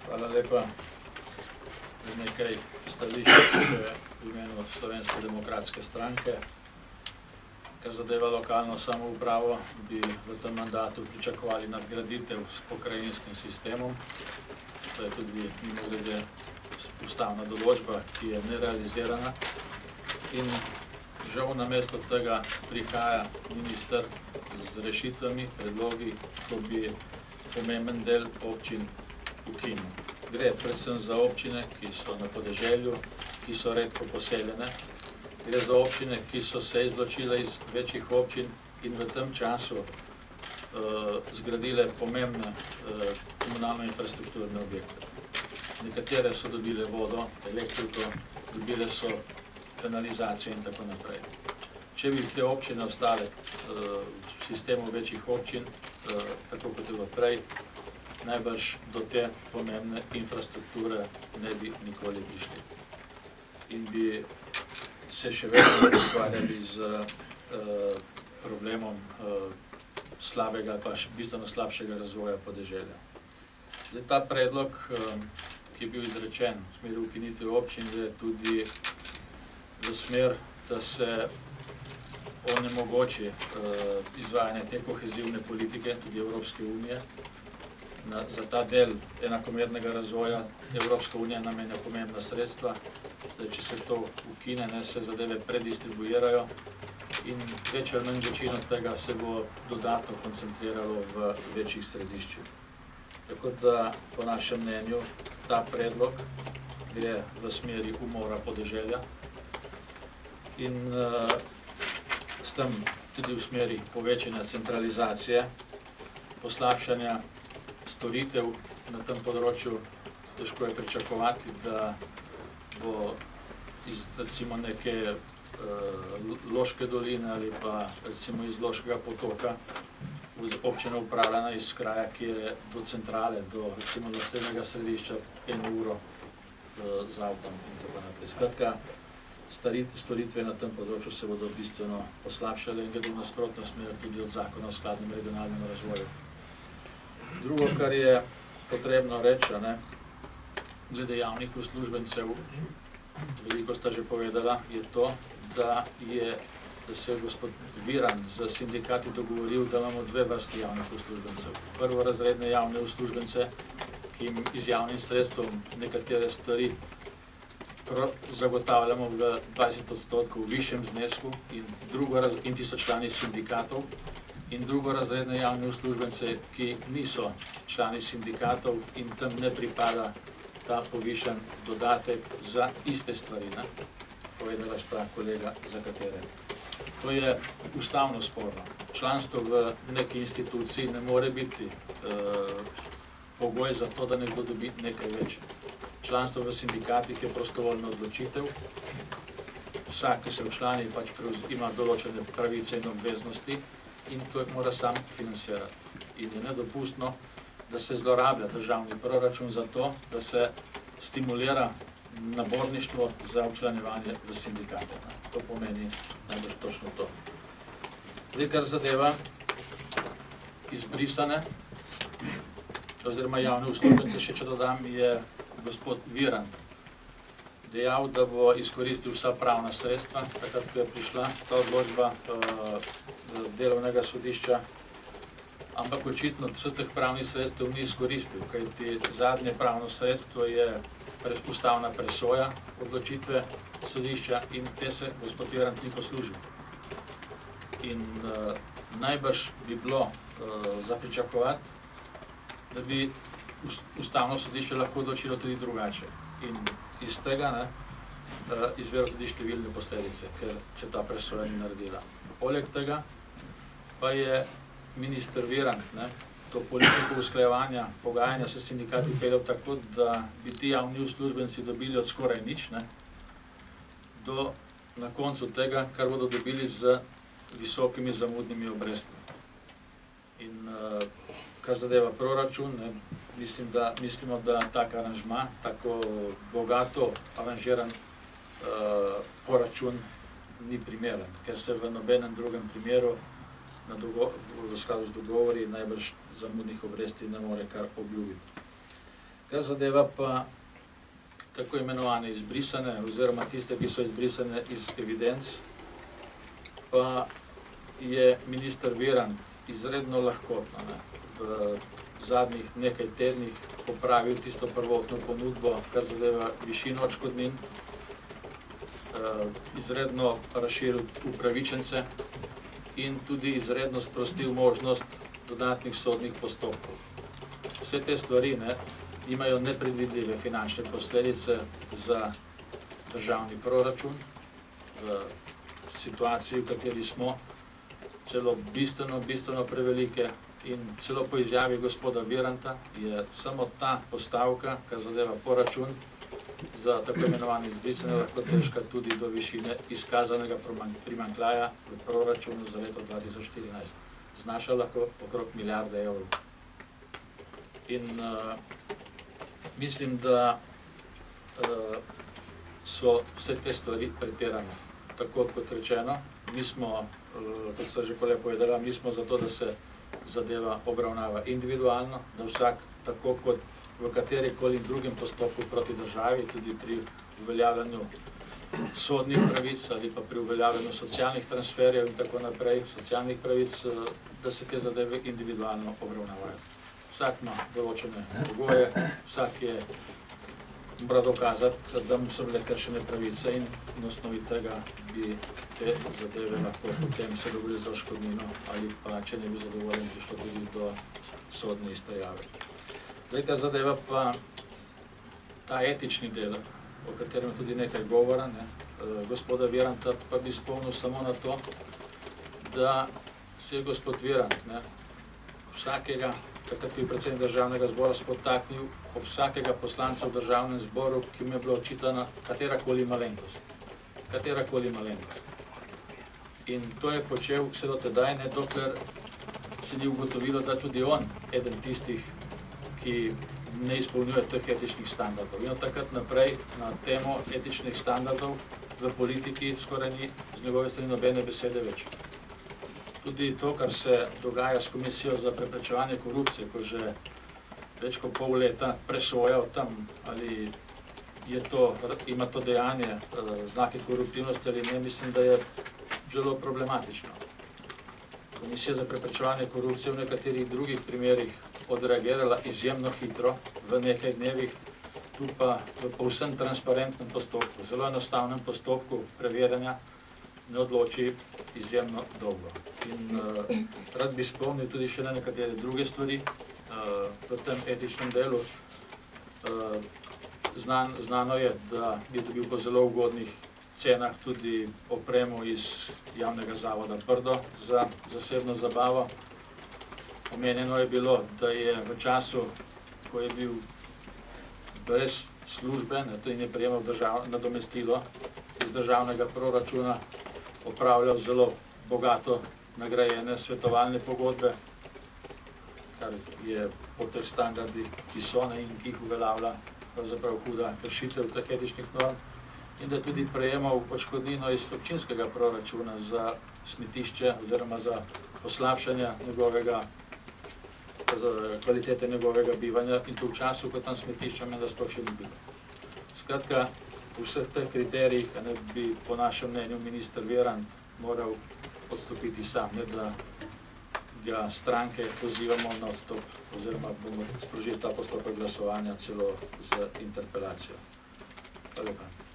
Hvala lepa. Nekaj stališč v imenu Slovenske demokratske stranke. Kar zadeva lokalno samoupravo, bi v tem mandatu pričakovali nadgraditev s pokrajinskim sistemom. To je tudi mimogrede ustavna določba, ki je nerealizirana. In žal namesto tega prihaja minister z rešitvami, predlogi, ko bi pomemben del občin ukinil. Gre predvsem za občine, ki so na podeželju, ki so redko poseljene. Gre za občine, ki so se izločile iz večjih občin in v tem času zgradile pomembne komunalno infrastrukturne objekte. Nekatere so dobile vodo, elektriko, dobile so kanalizacijo in tako naprej. Če bi te občine ostale v sistemu večjih občin, tako kot je bilo prej, najbrž do te pomembne infrastrukture ne bi nikoli prišli. In bi se še vedno ukvarjali z problemom slabega, pa bistveno slabšega razvoja podeželja. Zdaj, ta predlog, ki je bil izrečen v smeri ukinitve občin, je tudi v smer, da se onemogoči izvajanje te kohezivne politike, tudi Evropske unije. Za ta del enakomernega razvoja Evropska unija namenja pomembna sredstva. Zdaj, če se to ukine, se zadeve predistribuirajo in večja ali manj večino tega se bo dodatno koncentriralo v večjih središčih. Tako da, po našem mnenju, ta predlog gre v smeri umora podeželja in s tem tudi v smeri povečanja centralizacije, poslabšanja storitev na tem področju. Težko je pričakovati, da bo iz recimo neke Loške doline ali pa recimo iz Loškega potoka občina upravljena iz kraja, ki je do centrale, do recimo naslednjega središča 1 uro z avtom in tako naprej. Skratka, storitve na tem področju se bodo bistveno poslabšale in gredo v nasprotno smer tudi od zakona o skladnem regionalnem razvoju. Drugo, kar je potrebno reči, glede javnih uslužbencev, veliko sta že povedala, je to, da se je gospod Virant z sindikati dogovoril, da imamo 2 vrsti javnih uslužbencev. Prvorazredne javne uslužbence, ki jim iz javnih sredstev nekatere stvari zagotavljamo v 20% višjem znesku in ti so člani sindikatov, in drugorazredne javne uslužbence, ki niso člani sindikatov in tam ne pripada ta povišan dodatek za iste stvari. Povedala sta kolega, za katere. To je ustavno sporno. Članstvo v neki instituciji ne more biti pogoj za to, da nekdo dobi nekaj več. Članstvo v sindikatih je prostovoljna odločitev. Vsak, ki se včlani, pač ima določene pravice in obveznosti in to mora sam financirati. In je nedopustno, da se zlorablja državni proračun za to, da se stimulira naborništvo za včlanjevanje v sindikate. To pomeni najbolj točno to. Zdaj, kar zadeva izbrisane, oziroma javne uslužbence, še če dodam, je gospod Virant dejal, da bo izkoristil vsa pravna sredstva, takrat, ko je prišla ta odločba delovnega sodišča, ampak očitno vseh teh pravnih sredstev ni izkoristil, kajti zadnje pravno sredstvo je ustavna presoja odločitve sodišča in te se gospod Virant ni poslužil. In najbrž bi bilo za pričakovati, da bi ustavno sodišče lahko odločilo tudi drugače. In iz tega izvirajo tudi številne posledice, ker se ta presoja ni naredila. Poleg tega pa je minister Virant to politiko usklajevanja, pogajanja s sindikati peljal tako, da bi ti javni uslužbenci dobili od skoraj nič, do na koncu tega, kar bodo dobili z visokimi zamudnimi obrestmi. In kar zadeva proračun, mislimo, da tak aranžma, tako bogato aranžiran poračun ni primeren, ker se v nobenem drugem primeru v skladu z dogovori najbrž zamudnih obresti ne more kar obljubiti. Kar zadeva pa tako imenovane izbrisane, oziroma tiste, ki so izbrisane iz evidenc, pa je minister Virant izredno lahkotno v zadnjih nekaj tednih popravil tisto prvotno ponudbo, kar zadeva višino odškodnin, izredno razširil upravičence in tudi izredno sprostil možnost dodatnih sodnih postopkov. Vse te stvari imajo nepredvidljive finančne posledice za državni proračun, v situaciji, v kateri smo, celo bistveno prevelike, in celo po izjavi gospoda Viranta je samo ta postavka, kar zadeva poračun, za tako imenovane izbrisane lahko težka tudi do višine izkazanega primanjkljaja v proračunu za leto 2014. Znaša lahko okrog milijarde evrov. In mislim, da so vse te stvari pretirane. Tako kot rečeno, mi smo, kot so že kolej povedala, mi smo zato, da se zadeva obravnava individualno, da vsak, tako kot v katerikoli drugim postopku proti državi, tudi pri uveljavljanju sodnih pravic ali pa pri uveljavljanju socialnih transferjev in tako naprej, socialnih pravic, da se te zadeve individualno obravnavajo. Vsak ima določene pogoje, vsak je mora dokazati, da mu so bile kršene pravice in na osnovi tega bi te zadeve lahko potem se dovolili za odškodnino ali pa, če ne bi zadovoljen, prišlo tudi do sodne izterjave. Zdaj, kar zadeva pa ta etični del, o katerem je tudi nekaj govora, gospoda Viranta, pa bi spomnil samo na to, da se je gospod Virant vsakega, takrat je predsednik državnega zbora, spotaknil ob vsakega poslanca v državnem zboru, ki mu je bila očitana katerakoli malenkost. Katerakoli malenkost. In to je počel vse do tedaj, dokler se ni ugotovilo, da tudi on, eden tistih, ki ne izpolnjuje teh etičnih standardov. In od takrat naprej na temo etičnih standardov v politiki skoraj ni z njegove strani nobene besede več. Tudi to, kar se dogaja s Komisijo za preprečevanje korupcije, ko že več kot pol leta presoja o tem, ali ima to dejanje znake koruptivnosti ali ne, mislim, da je zelo problematično. Komisija za preprečevanje korupcije v nekaterih drugih primerih odreagirala izjemno hitro, v nekaj dnevih, tu pa v povsem transparentnem postopku, zelo enostavnem postopku preverjanja, ne odloči izjemno dolgo. In rad bi spomnil tudi še na nekatere druge stvari v tem etičnem delu. Znano je, da je dobil po zelo ugodnih cenah tudi opremo iz javnega zavoda Brdo za zasebno zabavo. Omenjeno je bilo, da je v času, ko je bil brez službe in je prejemal nadomestilo iz državnega proračuna, opravljal zelo bogato nagrajene svetovalne pogodbe, kar je po teh standardih, ki so in ki jih uveljavlja, pravzaprav huda kršitev teh etičnih norm, in da je tudi prejemal odškodnino iz občinskega proračuna za smetišče oziroma za poslabšanje kvalitete njegovega bivanja in to v času, ko tam smetišča menda sploh še ni bilo. Skratka, v vseh teh kriterijih bi po našem mnenju minister Virant moral odstopiti sam, ne da ga stranke pozivamo na odstop oziroma bomo sprožili ta postopek glasovanja celo z interpelacijo. Hvala lepa.